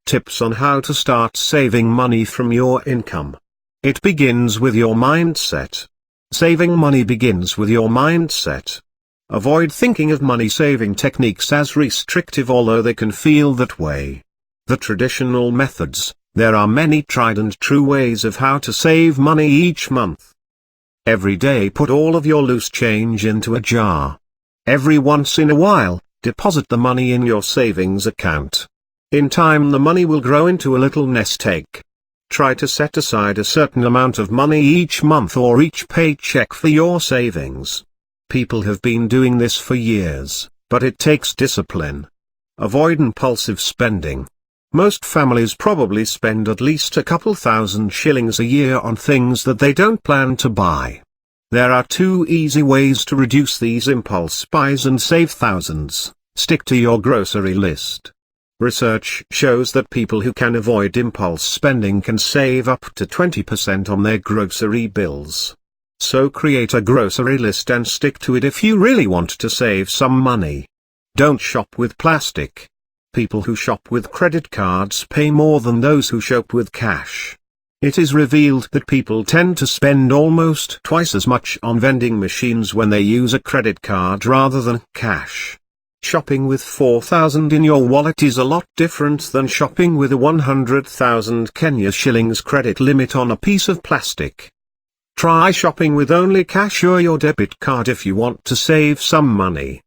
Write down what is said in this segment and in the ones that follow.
tips on how to start saving money from your income. It begins with your mindset. Saving money begins with your mindset. Avoid thinking of money-saving techniques as restrictive, although they can feel that way. The traditional methods. There are many tried and true ways of how to save money each month. Every day put all of your loose change into a jar. Every once in a while, deposit the money in your savings account. In time the money will grow into a little nest egg. Try to set aside a certain amount of money each month or each paycheck for your savings. People have been doing this for years, but it takes discipline. Avoid impulsive spending. Most families probably spend at least a couple thousand shillings a year on things that they don't plan to buy. There are two easy ways to reduce these impulse buys and save thousands. Stick to your grocery list. Research shows that people who can avoid impulse spending can save up to 20% on their grocery bills. So create a grocery list and stick to it if you really want to save some money. Don't shop with plastic. People who shop with credit cards pay more than those who shop with cash. It is revealed that people tend to spend almost twice as much on vending machines when they use a credit card rather than cash. Shopping with 4,000 in your wallet is a lot different than shopping with a 100,000 Kenya shillings credit limit on a piece of plastic. Try shopping with only cash or your debit card if you want to save some money.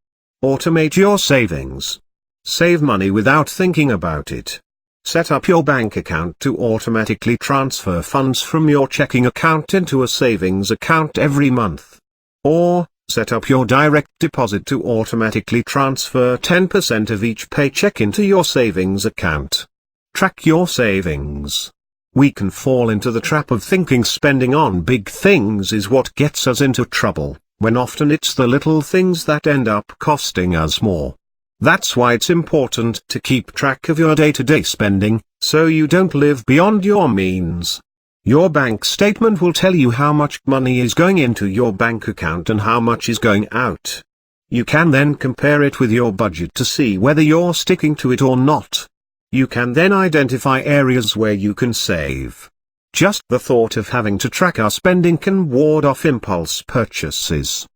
Automate your savings. Save money without thinking about it. Set up your bank account to automatically transfer funds from your checking account into a savings account every month. Or, set up your direct deposit to automatically transfer 10% of each paycheck into your savings account. Track your savings. We can fall into the trap of thinking spending on big things is what gets us into trouble, when often it's the little things that end up costing us more. That's why it's important to keep track of your day-to-day spending, so you don't live beyond your means. Your bank statement will tell you how much money is going into your bank account and how much is going out. You can then compare it with your budget to see whether you're sticking to it or not. You can then identify areas where you can save. Just the thought of having to track our spending can ward off impulse purchases.